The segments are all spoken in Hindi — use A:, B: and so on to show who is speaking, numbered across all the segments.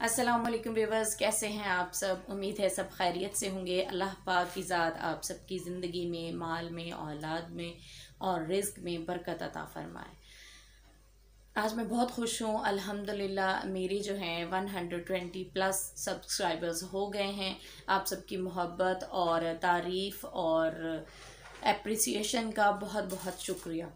A: अस्सलामुअलैकुम व्यूअर्स, कैसे हैं आप सब। उम्मीद है सब खैरियत से होंगे। अल्लाह पाक की ज़ात आप सबकी ज़िंदगी में, माल में, औलाद में और रिज़्क में बरकत अता फरमाए। आज मैं बहुत खुश हूँ अल्हम्दुलिल्लाह। मेरी जो हैं 120 प्लस सब्सक्राइबर्स हो गए हैं। आप सबकी मोहब्बत और तारीफ़ और एप्रिसिएशन का बहुत बहुत शुक्रिया।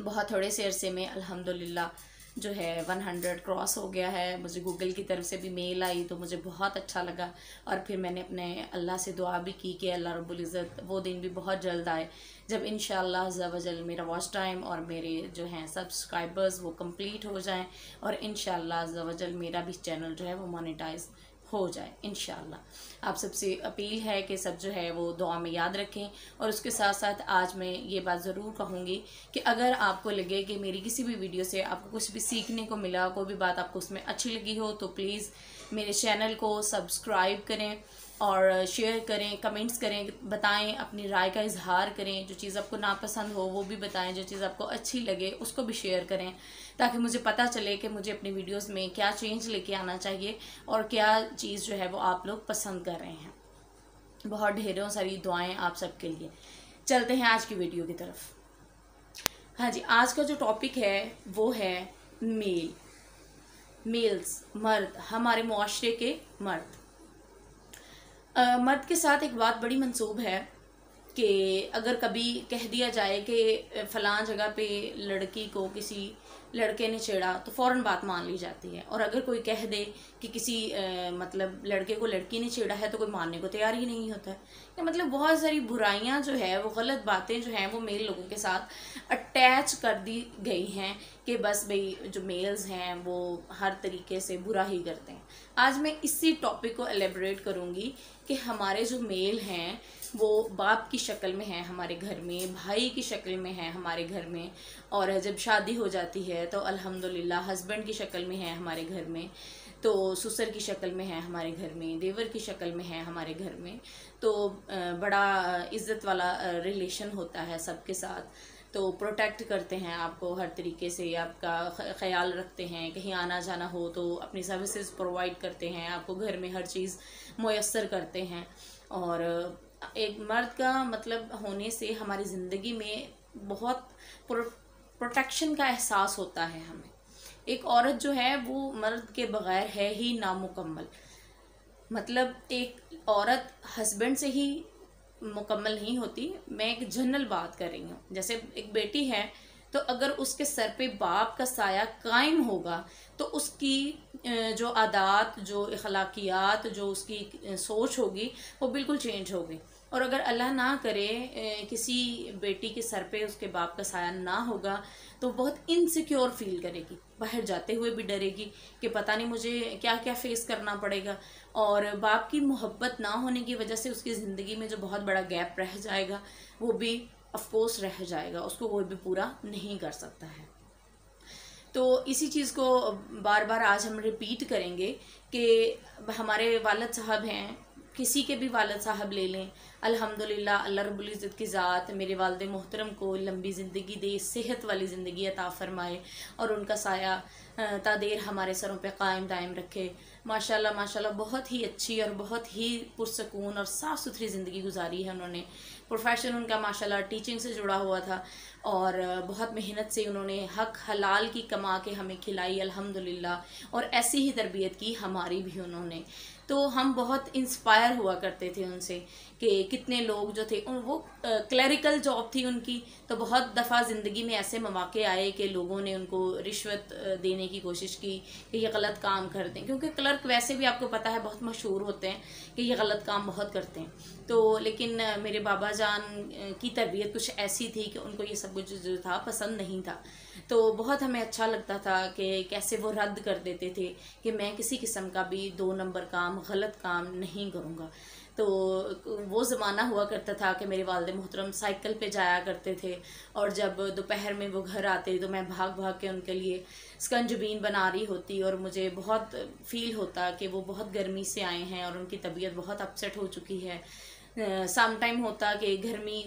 A: बहुत थोड़े से अरसे में अल्हम्दुलिल्लाह जो है 100 क्रॉस हो गया है। मुझे गूगल की तरफ से भी मेल आई तो मुझे बहुत अच्छा लगा, और फिर मैंने अपने अल्लाह से दुआ भी की कि अल्लाह रब्बुल इज़्ज़त वो दिन भी बहुत जल्द आए जब इंशाअल्लाह अज़्ज़ा वजल मेरा वॉच टाइम और मेरे जो हैं सब्सक्राइबर्स वो कंप्लीट हो जाएं, और इंशाअल्लाह अज़्ज़ा वजल मेरा भी चैनल जो है वो मोनेटाइज हो जाए इंशाअल्लाह। आप सबसे अपील है कि सब जो है वो दुआ में याद रखें। और उसके साथ साथ आज मैं ये बात ज़रूर कहूँगी कि अगर आपको लगे कि मेरी किसी भी वीडियो से आपको कुछ भी सीखने को मिला, कोई भी बात आपको उसमें अच्छी लगी हो, तो प्लीज़ मेरे चैनल को सब्सक्राइब करें और शेयर करें, कमेंट्स करें, बताएं, अपनी राय का इजहार करें। जो चीज़ आपको नापसंद हो वो भी बताएं, जो चीज़ आपको अच्छी लगे उसको भी शेयर करें, ताकि मुझे पता चले कि मुझे अपनी वीडियोस में क्या चेंज लेके आना चाहिए और क्या चीज़ जो है वो आप लोग पसंद कर रहे हैं। बहुत ढेरों सारी दुआएं आप सबके लिए। चलते हैं आज की वीडियो की तरफ। हाँ जी, आज का जो टॉपिक है वो है मेल्स, मर्द, हमारे मुआशरे के मर्द। मर्द के साथ एक बात बड़ी मंसूब है कि अगर कभी कह दिया जाए कि फ़लाँ जगह पे लड़की को किसी लड़के ने छेड़ा तो फ़ौरन बात मान ली जाती है, और अगर कोई कह दे कि किसी मतलब लड़के को लड़की ने छेड़ा है तो कोई मानने को तैयार ही नहीं होता है। या मतलब बहुत सारी बुराइयां जो है वो गलत बातें जो हैं वो मेल लोगों के साथ अटैच कर दी गई हैं कि बस भाई जो मेल्स हैं वो हर तरीके से बुरा ही करते हैं। आज मैं इसी टॉपिक को एलेबरेट करूँगी कि हमारे जो मेल हैं वो बाप की शक्ल में है हमारे घर में, भाई की शक्ल में है हमारे घर में, और जब शादी हो जाती है तो अल्हम्दुलिल्लाह हस्बैंड की शक्ल में है हमारे घर में, तो ससुर की शक्ल में है हमारे घर में, देवर की शक्ल में है हमारे घर में। तो बड़ा इज़्ज़त वाला रिलेशन होता है सबके साथ। तो प्रोटेक्ट करते हैं आपको हर तरीके से, आपका ख्याल रखते हैं, कहीं आना जाना हो तो अपनी सर्विसेज प्रोवाइड करते हैं, आपको घर में हर चीज़ मुयस्सर करते हैं। और एक मर्द का मतलब होने से हमारी ज़िंदगी में बहुत प्रोटेक्शन का एहसास होता है हमें। एक औरत जो है वो मर्द के बग़ैर है ही नामुकम्मल। मतलब एक औरत हस्बैंड से ही मुकम्मल नहीं होती। मैं एक जनरल बात कर रही हूँ। जैसे एक बेटी है तो अगर उसके सर पे बाप का साया कायम होगा तो उसकी जो आदात, जो अखलाकियात, जो उसकी सोच होगी वो बिल्कुल चेंज होगी। और अगर अल्लाह ना करे किसी बेटी के सर पे उसके बाप का साया ना होगा तो बहुत इनसिक्योर फील करेगी, बाहर जाते हुए भी डरेगी कि पता नहीं मुझे क्या क्या फेस करना पड़ेगा। और बाप की मोहब्बत ना होने की वजह से उसकी ज़िंदगी में जो बहुत बड़ा गैप रह जाएगा वो भी ऑफकोर्स रह जाएगा, उसको कोई भी पूरा नहीं कर सकता है। तो इसी चीज़ को बार बार आज हम रिपीट करेंगे कि हमारे वालिद साहब हैं, किसी के भी वालिद साहब ले लें, अल्हम्दुलिल्लाह अल्लाह रब्बुल इज़्ज़त की ज़ात मेरे वालिद मोहतरम को लंबी ज़िंदगी दे, सेहत वाली ज़िंदगी अता फ़रमाए और उनका साया ता देर हमारे सरों पे कायम दायम रखे। माशाल्लाह माशाल्लाह बहुत ही अच्छी और बहुत ही पुरसकून और साफ़ सुथरी ज़िंदगी गुजारी है उन्होंने। प्रोफेशन उनका माशाल्लाह टीचिंग से जुड़ा हुआ था और बहुत मेहनत से उन्होंने हक हलाल की कमा के हमें खिलाई अल्हम्दुलिल्लाह, और ऐसी ही तरबियत की हमारी भी उन्होंने। तो हम बहुत इंस्पायर हुआ करते थे उनसे कि कितने लोग जो थे वो क्लरिकल जॉब थी उनकी, तो बहुत दफ़ा ज़िंदगी में ऐसे मौके आए कि लोगों ने उनको रिश्वत देने की कोशिश की कि ये गलत काम कर दें, क्योंकि क्लर्क वैसे भी आपको पता है बहुत मशहूर होते हैं कि ये गलत काम बहुत करते हैं। तो लेकिन मेरे बाबा जान की तरबियत कुछ ऐसी थी कि उनको ये सब कुछ जो था पसंद नहीं था। तो बहुत हमें अच्छा लगता था कि कैसे वो रद्द कर देते थे कि मैं किसी किस्म का भी 2 नंबर काम, गलत काम नहीं करूँगा। तो वो ज़माना हुआ करता था कि मेरे वालिद मोहतरम साइकिल पे जाया करते थे, और जब दोपहर में वो घर आते तो मैं भाग भाग के उनके लिए स्कंजबीन बना रही होती, और मुझे बहुत फ़ील होता कि वो बहुत गर्मी से आए हैं और उनकी तबीयत बहुत अपसेट हो चुकी है। सम टाइम होता कि गर्मी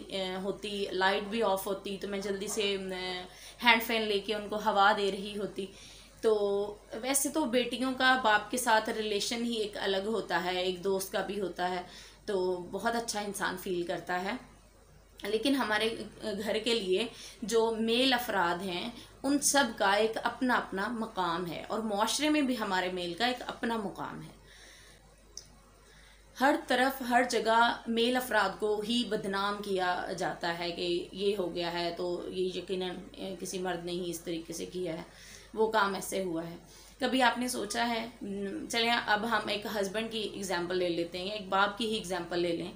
A: होती, लाइट भी ऑफ होती, तो मैं जल्दी से हैंड फैन लेके उनको हवा दे रही होती। तो वैसे तो बेटियों का बाप के साथ रिलेशन ही एक अलग होता है, एक दोस्त का भी होता है, तो बहुत अच्छा इंसान फील करता है। लेकिन हमारे घर के लिए जो मेल अफराद हैं उन सब का एक अपना अपना मकाम है, और मुआशरे में भी हमारे मेल का एक अपना मुकाम है। हर तरफ हर जगह मेल अफराद को ही बदनाम किया जाता है कि ये हो गया है तो ये यकीनन किसी मर्द ने ही इस तरीके से किया है, वो काम ऐसे हुआ है। कभी आपने सोचा है, चलें अब हम एक हस्बैंड की एग्जांपल ले लेते हैं, एक बाप की ही एग्जांपल ले लें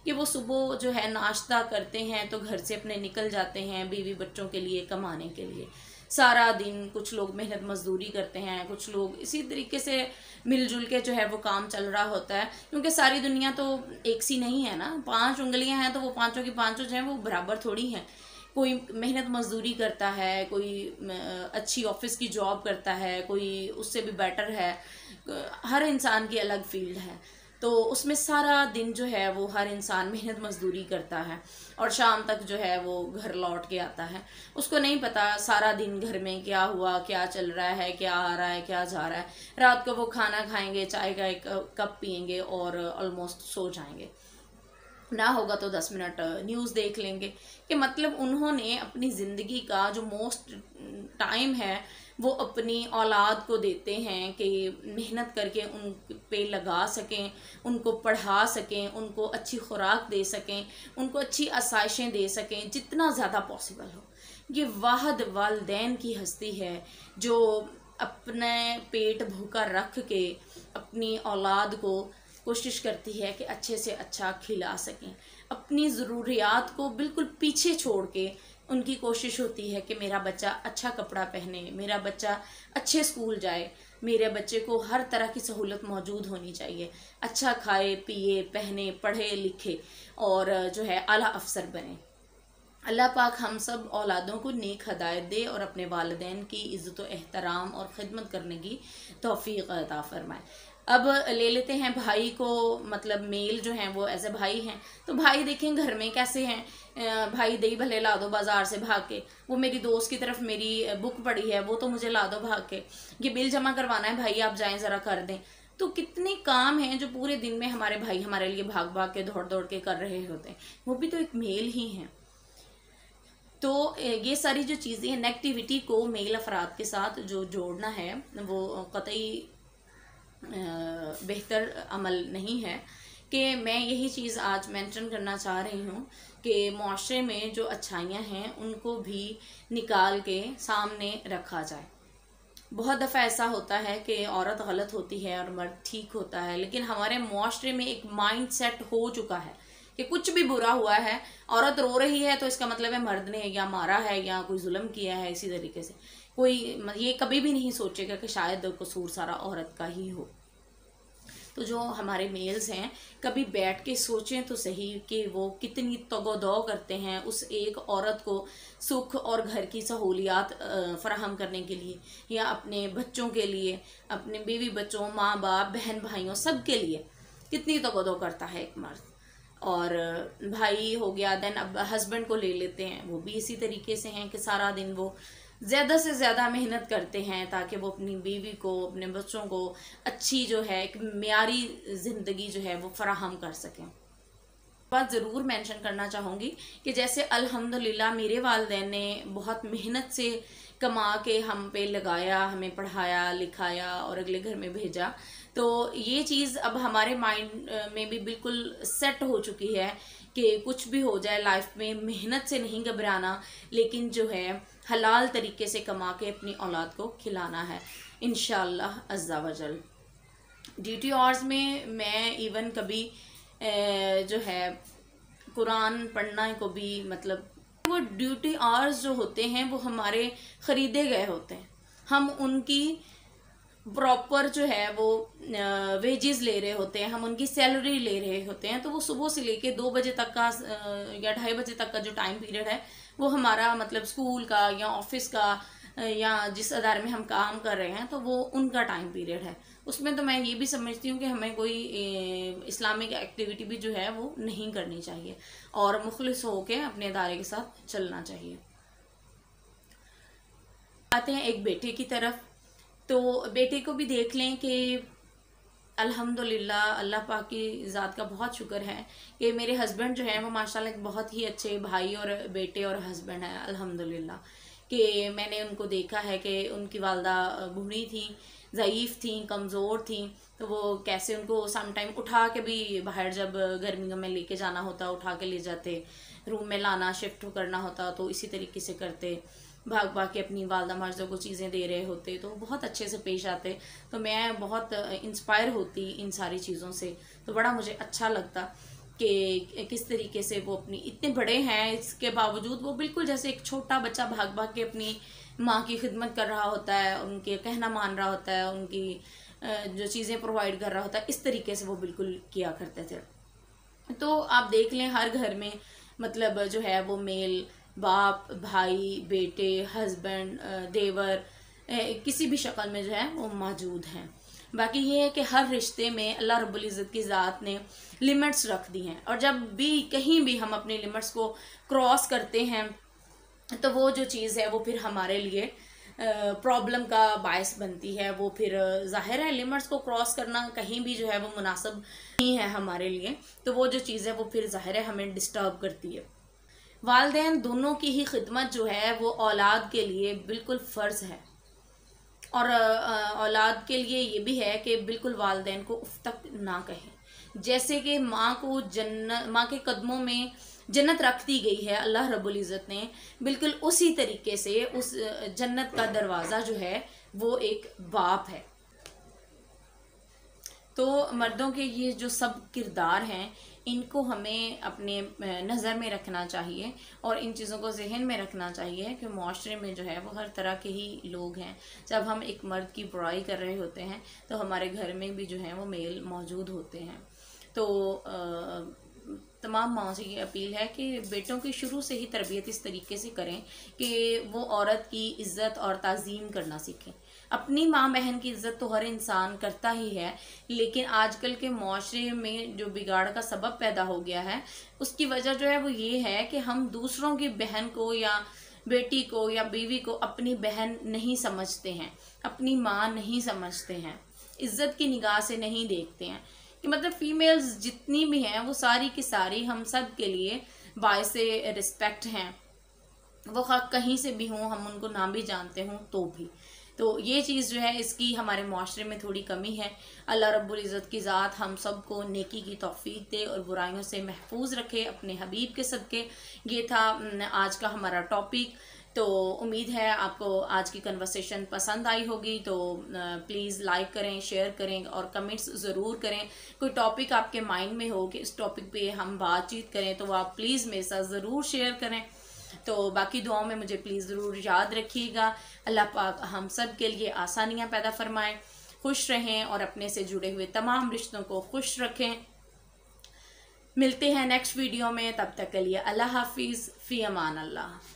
A: कि वो सुबह जो है नाश्ता करते हैं तो घर से अपने निकल जाते हैं बीवी बच्चों के लिए कमाने के लिए। सारा दिन कुछ लोग मेहनत मजदूरी करते हैं, कुछ लोग इसी तरीके से मिलजुल के जो है वो काम चल रहा होता है, क्योंकि सारी दुनिया तो एक सी नहीं है ना, 5 उंगलियां हैं तो वो पांचों की पांचों जो है वो बराबर थोड़ी हैं। कोई मेहनत मजदूरी करता है, कोई अच्छी ऑफिस की जॉब करता है, कोई उससे भी बेटर है। हर इंसान की अलग फील्ड है, तो उसमें सारा दिन जो है वो हर इंसान मेहनत मजदूरी करता है और शाम तक जो है वो घर लौट के आता है। उसको नहीं पता सारा दिन घर में क्या हुआ, क्या चल रहा है, क्या आ रहा है, क्या जा रहा है। रात को वो खाना खाएंगे, चाय का एक कप पियेंगे और ऑलमोस्ट सो जाएंगे। ना होगा तो 10 मिनट न्यूज़ देख लेंगे। कि मतलब उन्होंने अपनी ज़िंदगी का जो मोस्ट टाइम है वो अपनी औलाद को देते हैं कि मेहनत करके उन पे लगा सकें, उनको पढ़ा सकें, उनको अच्छी खुराक दे सकें, उनको अच्छी आसाइशें दे सकें जितना ज़्यादा पॉसिबल हो। ये वाहिद वालिदैन की हस्ती है जो अपने पेट भूखा रख के अपनी औलाद को कोशिश करती है कि अच्छे से अच्छा खिला सकें। अपनी ज़रूरियात को बिल्कुल पीछे छोड़ के उनकी कोशिश होती है कि मेरा बच्चा अच्छा कपड़ा पहने, मेरा बच्चा अच्छे स्कूल जाए, मेरे बच्चे को हर तरह की सहूलत मौजूद होनी चाहिए, अच्छा खाए पिए पहने पढ़े लिखे और जो है आला अफसर बने। अल्लाह पाक हम सब औलादों को नेक हदायत दे और अपने वालिदैन की इज़्ज़त व एहतराम और ख़िदमत करने की तौफ़ीक़ अता फ़रमाए। अब ले लेते हैं भाई को, मतलब मेल जो हैं वो ऐसे भाई हैं, तो भाई देखें घर में कैसे हैं। भाई दही भले ला दो बाज़ार से भाग के, वो मेरी दोस्त की तरफ मेरी बुक पड़ी है वो तो मुझे ला दो भाग के, ये बिल जमा करवाना है भाई आप जाएं ज़रा कर दें। तो कितने काम हैं जो पूरे दिन में हमारे भाई हमारे लिए भाग भाग के दौड़ दौड़ के कर रहे होते हैं, वो भी तो एक मेल ही हैं। तो ये सारी जो चीज़ें हैं, नेगेटिविटी को मेल अफराद के साथ जो जोड़ना है वो कतई बेहतर अमल नहीं है। कि मैं यही चीज़ आज मेंशन करना चाह रही हूँ कि मुआशरे में जो अच्छाइयाँ हैं उनको भी निकाल के सामने रखा जाए। बहुत दफ़ा ऐसा होता है कि औरत गलत होती है और मर्द ठीक होता है, लेकिन हमारे मुआशरे में एक माइंड सेट हो चुका है कि कुछ भी बुरा हुआ है, औरत रो रही है तो इसका मतलब है मर्द ने या मारा है या कोई जुल्म किया है। इसी तरीके से कोई ये कभी भी नहीं सोचेगा कि शायद कसूर सारा औरत का ही हो। तो जो हमारे मेल्स हैं कभी बैठ के सोचें तो सही कि वो कितनी तगोदौ करते हैं उस एक औरत को सुख और घर की सहूलियात फराहम करने के लिए, या अपने बच्चों के लिए, अपने बीवी बच्चों, माँ बाप, बहन भाइयों, सब के लिए कितनी तगोदौ करता है एक मर्द। और भाई हो गया, देन अब हस्बैंड को ले लेते हैं, वो भी इसी तरीके से हैं कि सारा दिन वो ज़्यादा से ज़्यादा मेहनत करते हैं ताकि वो अपनी बीवी को, अपने बच्चों को अच्छी जो है एक म्यारी ज़िंदगी जो है वो फराहम कर सकें। बात ज़रूर मेंशन करना चाहूँगी कि जैसे अल्हम्दुलिल्लाह मेरे वालिदैन ने बहुत मेहनत से कमा के हम पे लगाया, हमें पढ़ाया लिखाया और अगले घर में भेजा, तो ये चीज़ अब हमारे माइंड में भी बिल्कुल सेट हो चुकी है कि कुछ भी हो जाए लाइफ में मेहनत से नहीं घबराना, लेकिन जो है हलाल तरीके से कमा के अपनी औलाद को खिलाना है इंशाअल्लाह अज़्ज़ा वजल। ड्यूटी आवर्स में मैं इवन कभी जो है कुरान पढ़ना को भी, मतलब वो ड्यूटी आवर्स जो होते हैं वो हमारे ख़रीदे गए होते हैं, हम उनकी प्रॉपर जो है वो वेजेस ले रहे होते हैं, हम उनकी सैलरी ले रहे होते हैं। तो वो सुबह से लेके 2 बजे तक का या 2:30 बजे तक का जो टाइम पीरियड है वो हमारा मतलब स्कूल का या ऑफिस का या जिस अदारे में हम काम कर रहे हैं तो वो उनका टाइम पीरियड है। उसमें तो मैं ये भी समझती हूँ कि हमें कोई इस्लामिक एक्टिविटी भी जो है वो नहीं करनी चाहिए और मुखलिस होकर अपने अदारे के साथ चलना चाहिए। आते हैं एक बेटे की तरफ। तो बेटे को भी देख लें कि अल्हम्दुलिल्लाह, अल्लाह पाक की ज़ात का बहुत शुक्र है कि मेरे हस्बैंड जो हैं वो माशाल्लाह एक बहुत ही अच्छे भाई और बेटे और हस्बैंड हैं अल्हम्दुलिल्लाह। कि मैंने उनको देखा है कि उनकी वालदा बूढ़ी थी, ज़ईफ़ थी, कमज़ोर थी, तो वो कैसे उनको सम टाइम उठा के भी बाहर जब गर्मियों में लेके जाना होता उठा के ले जाते, रूम में लाना शिफ्ट करना होता तो इसी तरीके से करते, भाग भाग के अपनी वालदा मर्ज़ों को चीज़ें दे रहे होते, तो बहुत अच्छे से पेश आते। तो मैं बहुत इंस्पायर होती इन सारी चीज़ों से, तो बड़ा मुझे अच्छा लगता कि किस तरीके से वो अपनी इतने बड़े हैं, इसके बावजूद वो बिल्कुल जैसे एक छोटा बच्चा भाग भाग के अपनी माँ की खिदमत कर रहा होता है, उनके कहना मान रहा होता है, उनकी जो चीज़ें प्रोवाइड कर रहा होता है, इस तरीके से वो बिल्कुल किया करते थे। तो आप देख लें हर घर में मतलब जो है वो मेल बाप, भाई, बेटे, हस्बैंड, देवर किसी भी शक्ल में जो है वो मौजूद हैं। बाकी ये है कि हर रिश्ते में अल्लाह रब्बुल इज़्ज़त की ज़ात ने लिमिट्स रख दी हैं, और जब भी कहीं भी हम अपनी लिमिट्स को क्रॉस करते हैं तो वो जो चीज़ है वो फिर हमारे लिए प्रॉब्लम का बायस बनती है। वो फिर ज़ाहिर है लिमिट्स को क्रॉस करना कहीं भी जो है वो मुनासिब नहीं है हमारे लिए, तो वो जो चीज़ है वो फिर ज़ाहिर है हमें डिस्टर्ब करती है। वालिदैन दोनों की ही खिदमत जो है वो औलाद के लिए बिल्कुल फ़र्ज़ है, और औलाद के लिए ये भी है कि बिल्कुल वालिदैन को उफ तक ना कहें। जैसे कि माँ को माँ के कदमों में जन्नत रख दी गई है अल्लाह रब्बुल इज़्ज़त ने, बिल्कुल उसी तरीके से उस जन्नत का दरवाज़ा जो है वो एक बाप है। तो मर्दों के ये जो सब किरदार हैं इनको हमें अपने नज़र में रखना चाहिए, और इन चीज़ों को जहन में रखना चाहिए कि माशरे में जो है वो हर तरह के ही लोग हैं। जब हम एक मर्द की बुराई कर रहे होते हैं तो हमारे घर में भी जो है वो मेल मौजूद होते हैं। तो तमाम माओं से ये अपील है कि बेटों की शुरू से ही तरबियत इस तरीके से करें कि वो औरत की इज़्ज़त और ताज़ीम करना सीखें। अपनी माँ बहन की इज़्ज़त तो हर इंसान करता ही है, लेकिन आजकल के माशरे में जो बिगाड़ का सबब पैदा हो गया है उसकी वजह जो है वो ये है कि हम दूसरों की बहन को या बेटी को या बीवी को अपनी बहन नहीं समझते हैं, अपनी माँ नहीं समझते हैं, इज़्ज़त की निगाह से नहीं देखते हैं। कि मतलब फ़ीमेल्स जितनी भी हैं वो सारी की सारी हम सब के लिए बायसे रिस्पेक्ट हैं, वो कहीं से भी हों, हम उनको ना भी जानते हों तो भी। तो ये चीज़ जो है इसकी हमारे माशरे में थोड़ी कमी है। अल्लाह रब्बुल इज़्ज़त की ज़ात हम सब को नेकी की तौफ़ीक दे और बुराइयों से महफूज रखे अपने हबीब के सदके। ये था आज का हमारा टॉपिक। तो उम्मीद है आपको आज की कन्वर्सेशन पसंद आई होगी, तो प्लीज़ लाइक करें, शेयर करें और कमेंट्स ज़रूर करें। कोई टॉपिक आपके माइंड में हो कि इस टॉपिक पे हम बातचीत करें तो आप प्लीज़ मेरे साथ ज़रूर शेयर करें। तो बाकी दुआओं में मुझे प्लीज़ ज़रूर याद रखिएगा। अल्लाह पाक हम सब के लिए आसानियाँ पैदा फरमाएं, खुश रहें और अपने से जुड़े हुए तमाम रिश्तों को खुश रखें। मिलते हैं नेक्स्ट वीडियो में, तब तक के लिए अल्लाह हाफिज़, फ़ी अमान अल्लाह।